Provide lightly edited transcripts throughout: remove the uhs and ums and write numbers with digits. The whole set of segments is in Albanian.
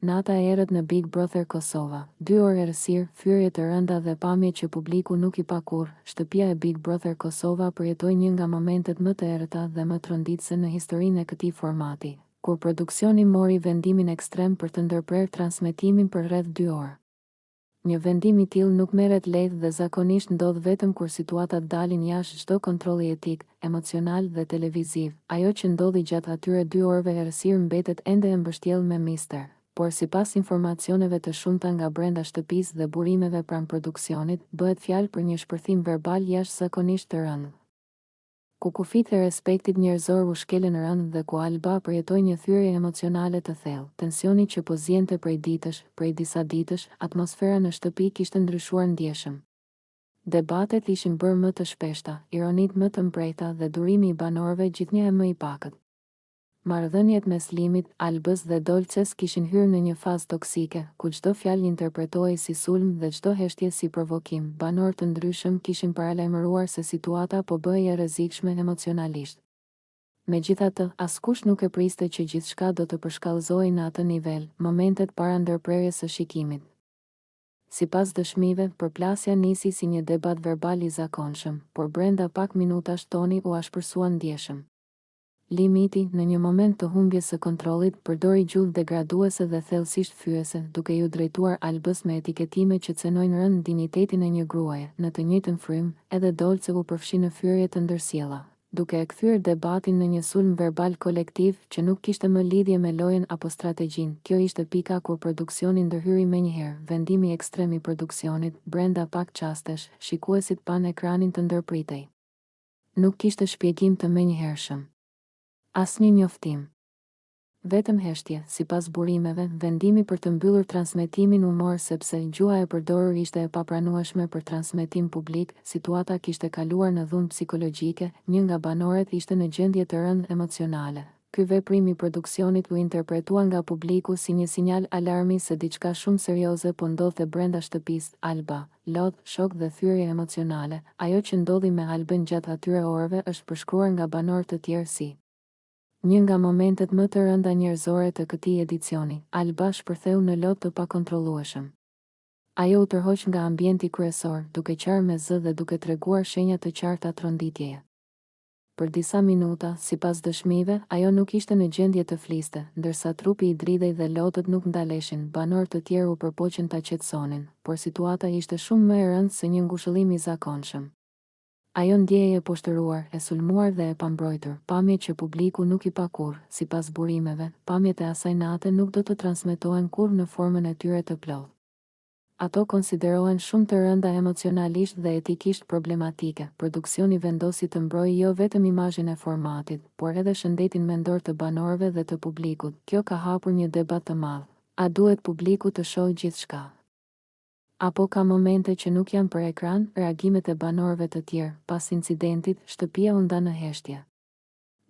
Nata e erët në Big Brother Kosova. 2 orë errësirë, fyerje të rënda dhe pamje që publiku nuk i pa kurrë. Shtëpia e Big Brother Kosova përjetoi një nga momentet më të errëta dhe më të rënditse në historinë e këtij formati, kur produksioni mori vendimin ekstrem për të ndërprerë transmetimin për rreth 2 orë. Një vendim i tillë nuk merret lehtë dhe zakonisht ndodh vetëm kur situatat dalin jashtë çdo kontrolli etik, emocional dhe televiziv. Ajo që ndodhi gjatë atyre 2 orëve errësirë mbetet ende e mbështjellë me mister, por sipas informacioneve të shumta nga brenda shtëpisë dhe burimeve pranë produksionit, bëhet fjalë për një shpërthim verbal jashtëzakonisht të rëndë. Ku kufit e respektit njerëzor u shkelën rënd dhe ku Alba përjetoi një thyrje emocionale të thellë. Tensioni që po zjente prej disa ditësh, atmosfera në shtëpi kishte ndryshuar ndjeshëm. Debatet ishin bërë më të shpeshta, ironit më të mprejta dhe durimi i banorëve gjithnjëherë më i pakët. Marrëdhëniet mes Limit, Albës dhe Dolces kishin hyrë në një fazë toksike, ku çdo fjalë interpretohej si sulm dhe çdo heshtje si provokim. Banorë të ndryshëm kishin paralajmëruar se situata po bëhej e rrezikshme emocionalisht. Megjithatë, askush nuk e priste që gjithçka do të përshkallëzohej në atë nivel, momentet para ndërprerjes së shikimit. Sipas dëshmive, përplasja nisi si një debat verbal i zakonshëm, por brenda pak minutash toni u ashpërsua ndjeshëm. Limiti, në një moment të humbjes së kontrollit, përdori gjuhë degraduese dhe thellësisht fyese, duke ju drejtuar Albës me etiketime që cenojnë rënd dinjitetin e një gruaje. Në të njëjtën frym, edhe Dolce u përfshi në fyerje të ndërsjella, duke e kthyer debatin në një sulm verbal kolektiv që nuk kishte më lidhje me lojën apo strategjinë. Kjo ishte pika kur produksioni ndërhyri menjëherë. Vendimi ekstrem i produksionit, brenda pak çastesh, shikuesit pan ekranin të ndërpritej. Nuk kishte shpjegim të menjëhershëm. Asnjë njoftim. Vetëm heshtje, sipas burimeve, vendimi për të mbyllur transmetimin u mor sepse gjuha e përdorur ishte e papranueshme për transmetim publik, situata kishte kaluar në dhunë psikologjike, një nga banorët ishte në gjendje të rëndë emocionale. Ky veprim i produksionit u interpretua nga publiku si një sinjal alarmi se diçka shumë serioze po ndodhte brenda shtëpisë. Alba, lodh, shok dhe thyrje emocionale. Ajo që ndodhi me Albën gjatë atyre orëve është përshkruar nga banor të tjerë si një nga momentet më të rënda njerëzore të këtij edicioni. Alba shpërtheu në lot të pakontrollueshëm. Ajo u tërhoq nga ambienti kryesor, duke qarë me zë dhe duke treguar shenja të qarta tronditjeje. Për disa minuta, sipas dëshmive, ajo nuk ishte në gjendje të fliste, ndërsa trupi i dridhej dhe lotët nuk ndaleshin. Banor të tjerë u përpoqën ta qetësonin, por situata ishte shumë më e rëndë se një ngushëllim i zakonshëm. Ajo ndjehej e poshtëruar, e sulmuar dhe e pambrojtur, pamje që publiku nuk i pa kurrë. Sipas burimeve, pamjet e asaj nate nuk do të transmetohen kurrë në formën e tyre të plotë. Ato konsiderohen shumë të rënda emocionalisht dhe etikisht problematike. Produksioni vendosi të mbrojë jo vetëm imazhin e formatit, por edhe shëndetin mendor të banorëve dhe të publikut. Kjo ka hapur një debat të madh. A duhet publiku të shohë gjithçka? Apo ka momente që nuk janë për ekran? Reagimet e banorëve të tjerë. Pas incidentit, shtëpia u nda në heshtje.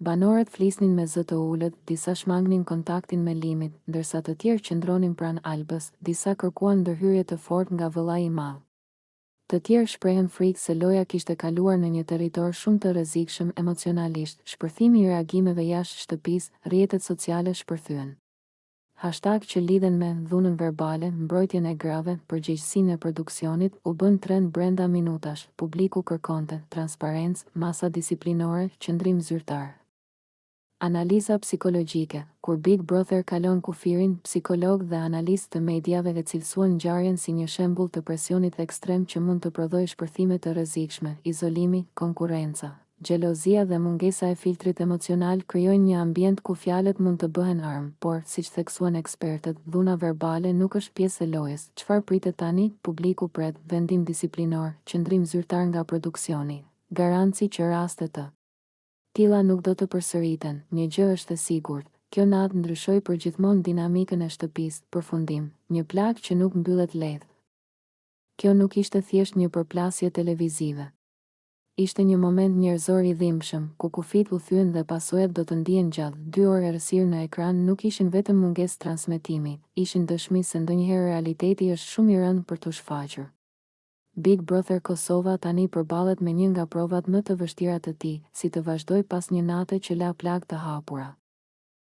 Banorët flisnin me zë të ulët, disa shmangnin kontaktin me Limit, ndërsa të tjerë qëndronin pranë Albës, disa kërkuan ndërhyrje të fortë nga vëllai i madh. Të tjerë shprehen frikë se loja kishte kaluar në një territor shumë të rrezikshëm emocionalisht. Shpërthimi i reagimeve jashtë shtëpisë, rrjetet sociale shpërthyen. Hashtag që lidhen me dhunën verbale, mbrojtjen e grave, përgjegjësinë e produksionit, u bën trend brenda minutash. Publiku kërkonte transparencë, masa disiplinore, qëndrim zyrtar. Analiza psikologjike. Kur Big Brother kalon kufirin, psikolog dhe analistë të mediave e cilësuan ngjarjen si një shembull të presionit ekstrem që mund të prodhojë shpërthime të rrezikshme. Izolimi, konkurrenca, xhelozia dhe mungesa e filtrit emocional krijojnë një ambient ku fjalët mund të bëhen armë, por, siç theksuan ekspertët, dhuna verbale nuk është pjesë e lojës. Çfarë pritet tani? Publiku pret vendim disiplinor, qëndrim zyrtar nga produksioni, garanci që raste të tilla nuk do të përsëriten. Një gjë është e sigurt, kjo natë ndryshoi përgjithmonë dinamikën e shtëpisë. Përfundim, një plagë që nuk mbyllet lehtë. Kjo nuk ishte thjesht një përplasje televizive. Ishte një moment njerëzor i dhimbshëm, ku kufit u thyen dhe pasojat do të ndihen gjatë. 2 orë errësirë në ekran nuk ishin vetëm mungesë transmetimi, ishin dëshmi se ndonjëherë realiteti është shumë i rëndë për t'u shfaqur. Big Brother Kosova tani përballet me një nga provat më të vështira të tij, si të vazhdoj pas një nate që la plagë të hapura.